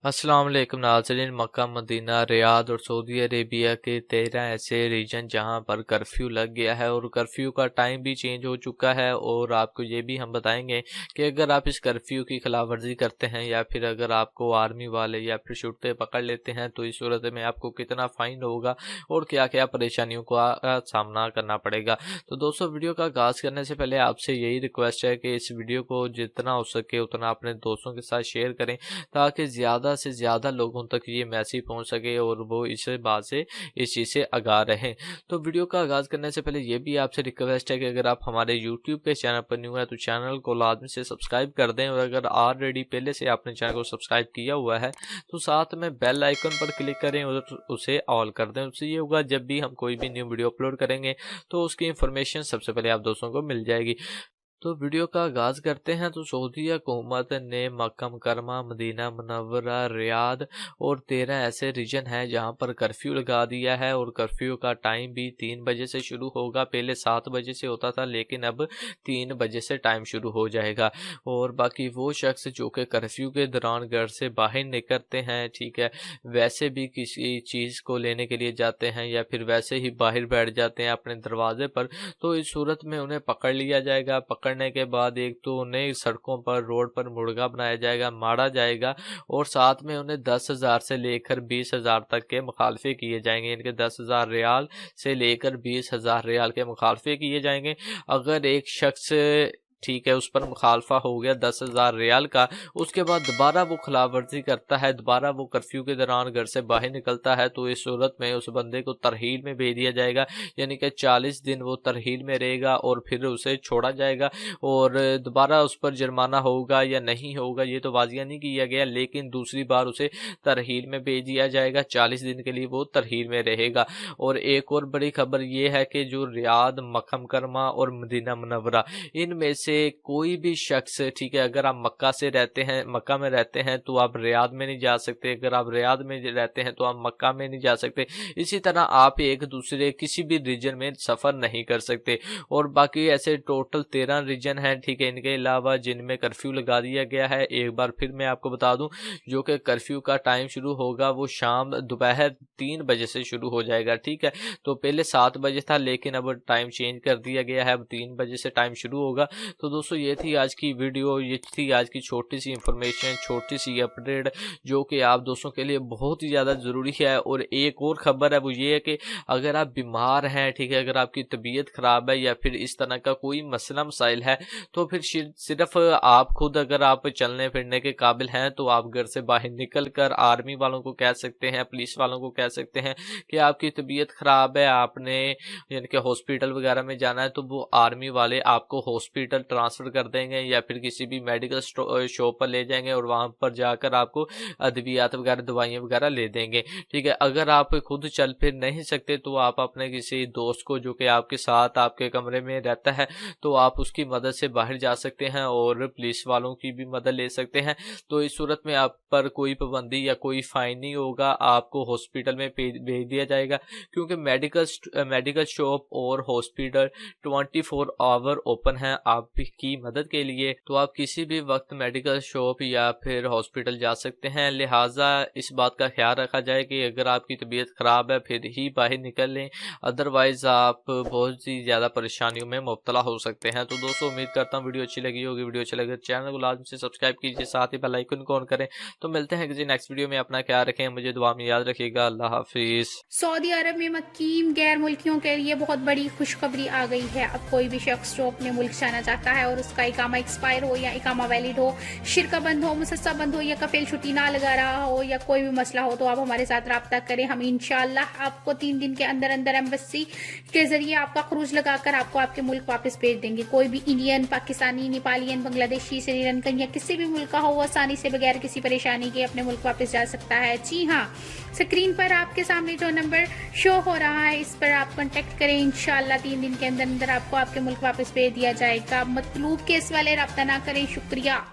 अस्सलाम वालेकुम नाज़रीन। मक्का, मदीना, रियाद और सऊदी अरेबिया के 13 ऐसे रीजन जहां पर कर्फ्यू लग गया है और कर्फ्यू का टाइम भी चेंज हो चुका है। और आपको ये भी हम बताएंगे कि अगर आप इस कर्फ्यू की खिलाफ वर्जी करते हैं या फिर अगर आपको आर्मी वाले या फिर छुट्टे पकड़ लेते हैं तो इस सूरत में आपको कितना फाइन होगा और क्या क्या परेशानियों का सामना करना पड़ेगा। तो दोस्तों, वीडियो का आगाज़ करने से पहले आपसे यही रिक्वेस्ट है कि इस वीडियो को जितना हो सके उतना अपने दोस्तों के साथ शेयर करें ताकि ज़्यादा से ज़्यादा लोगों तक ये मैसेज पहुंच सके और वो इस बात से इस चीज़ से आगाह रहें। तो वीडियो का आगाज़ करने से पहले ये भी आपसे रिक्वेस्ट है कि अगर आप हमारे यूट्यूब के चैनल पर न्यू है तो चैनल को लाजमी से सब्सक्राइब कर दें, और अगर ऑलरेडी पहले से आपने चैनल को सब्सक्राइब किया हुआ है तो साथ में बेल आइकन पर क्लिक करें और उसे ऑल कर दें। उससे ये होगा जब भी हम कोई भी न्यू वीडियो अपलोड करेंगे तो उसकी इंफॉर्मेशन सबसे पहले आप दोस्तों को मिल जाएगी। तो वीडियो का आगाज़ करते हैं। तो सऊदी हुकूमत ने मक्का मुकरमा, मदीना मुनव्वरा, रियाद और 13 ऐसे रीजन हैं जहां पर कर्फ्यू लगा दिया है। और कर्फ्यू का टाइम भी 3 बजे से शुरू होगा। पहले 7 बजे से होता था लेकिन अब 3 बजे से टाइम शुरू हो जाएगा। और बाकी वो शख्स जो कि कर्फ्यू के दौरान घर से बाहर निकलते हैं, ठीक है, वैसे भी किसी चीज़ को लेने के लिए जाते हैं या फिर वैसे ही बाहर बैठ जाते हैं अपने दरवाजे पर, तो इस सूरत में उन्हें पकड़ लिया जाएगा। पकड़ने के बाद एक तो उन्हें सड़कों पर, रोड पर मुर्गा बनाया जाएगा, मारा जाएगा और साथ में उन्हें 10,000 से लेकर 20,000 तक के मुखालफे किए जाएंगे। इनके 10,000 रियाल से लेकर 20,000 रियाल के मुखालफे किए जाएंगे। अगर एक शख्स, ठीक है, उस पर मुखालफा हो गया 10,000 रियाल का, उसके बाद दोबारा वो खिलाफ वर्जी करता है, दोबारा वो कर्फ्यू के दौरान घर से बाहर निकलता है, तो इस सूरत में उस बंदे को तरहील में भेज दिया जाएगा। यानी कि 40 दिन वो तरहील में रहेगा और फिर उसे छोड़ा जाएगा। और दोबारा उस पर जुर्माना होगा या नहीं होगा ये तो वाजिया नहीं किया गया, लेकिन दूसरी बार उसे तरहील में भेज दिया जाएगा। 40 दिन के लिए वो तरहील में रहेगा। और एक और बड़ी खबर ये है कि जो रियाद, मक्का मुकरमा और मदीना मुनव्वरा, इनमें से कोई भी शख्स, ठीक है, अगर आप मक्का से रहते हैं, मक्का में रहते हैं तो आप रियाद में नहीं जा सकते। अगर आप रियाद में रहते हैं तो आप मक्का में नहीं जा सकते। इसी तरह आप एक दूसरे किसी भी रीजन में सफर नहीं कर सकते। और बाकी ऐसे टोटल 13 रीजन हैं, ठीक है, इनके अलावा जिनमें कर्फ्यू लगा दिया गया है। एक बार फिर मैं आपको बता दूं, जो कि कर्फ्यू का टाइम शुरू होगा वो शाम दोपहर 3 बजे से शुरू हो जाएगा, ठीक है। तो पहले 7 बजे था लेकिन अब टाइम चेंज कर दिया गया है, अब 3 बजे से टाइम शुरू होगा। तो दोस्तों, ये थी आज की वीडियो, ये थी आज की छोटी सी इंफॉर्मेशन, छोटी सी अपडेट जो कि आप दोस्तों के लिए बहुत ही ज़्यादा ज़रूरी है। और एक और ख़बर है वो ये है कि अगर आप बीमार हैं, ठीक है, अगर आपकी तबीयत ख़राब है या फिर इस तरह का कोई मसला मसाइल है, तो फिर सिर्फ आप खुद अगर आप चलने फिरने के काबिल हैं तो आप घर से बाहर निकल कर आर्मी वालों को कह सकते हैं, पुलिस वालों को कह सकते हैं कि आपकी तबीयत ख़राब है, आपने यानी कि हॉस्पिटल वगैरह में जाना है, तो वो आर्मी वाले आपको हॉस्पिटल ट्रांसफर कर देंगे या फिर किसी भी मेडिकल शॉप पर ले जाएंगे और वहां पर जाकर आपको अद्वियात वगैरह, दवाइयां वगैरह ले देंगे, ठीक है। अगर आप खुद चल फिर नहीं सकते तो आप अपने किसी दोस्त को जो कि आपके साथ आपके कमरे में रहता है तो आप उसकी मदद से बाहर जा सकते हैं और पुलिस वालों की भी मदद ले सकते हैं। तो इस सूरत में आप पर कोई पाबंदी या कोई फाइन नहीं होगा, आपको हॉस्पिटल में भेज दिया जाएगा, क्योंकि मेडिकल शॉप और हॉस्पिटल 24 आवर ओपन है आपकी मदद के लिए। तो आप किसी भी वक्त मेडिकल शॉप या फिर हॉस्पिटल जा सकते हैं। लिहाजा इस बात का ख्याल रखा जाए कि अगर आपकी तबीयत खराब है फिर ही बाहर निकल लें, अदरवाइज आप बहुत ही ज्यादा परेशानियों में मुब्तला हो सकते हैं। तो दोस्तों, उम्मीद करता हूँ वीडियो अच्छी लगी होगी। वीडियो अच्छी लगे तो चैनल को लाजमी से सब्सक्राइब कीजिए, साथ ही बेल आइकन को ऑन करें। तो मिलते हैं किसी नेक्स्ट वीडियो में। अपना ख्याल रखें, मुझे दुआ में याद रखिएगा। अल्लाह हाफिज। सऊदी अरब में मुकीम गैर मुल्कियों के लिए बहुत बड़ी खुशखबरी आ गई है। अब कोई भी शख्स जो अपने मुल्क जाना चाहता है और उसका इकामा एक्सपायर हो या इकामा वैलिड हो, शिरका बंद हो, मुसस्सा बंद हो या कफील छुट्टी ना लगा रहा हो या कोई भी मसला हो, तो आप हमारे साथ रब्ता करें। हम इंशाअल्लाह आपको 3 दिन के अंदर अंदर एम्बेसी के जरिए आपका खरूज लगाकर आपको आपके मुल्क वापस भेज देंगे। कोई भी इंडियन, पाकिस्तानी, नेपालियन, बांग्लादेशी, श्रीलंकन या किसी भी मुल्क का हो, वो आसानी से बगैर किसी परेशानी के अपने मुल्क वापस जा सकता है। जी हाँ, स्क्रीन पर आपके सामने जो नंबर शो हो रहा है इस पर आप कांटेक्ट करें। इंशाअल्लाह 3 दिन के अंदर अंदर आपको आपके मुल्क वापस भेज दिया जाएगा। मतलूब केस वाले रब्ता ना करें। शुक्रिया।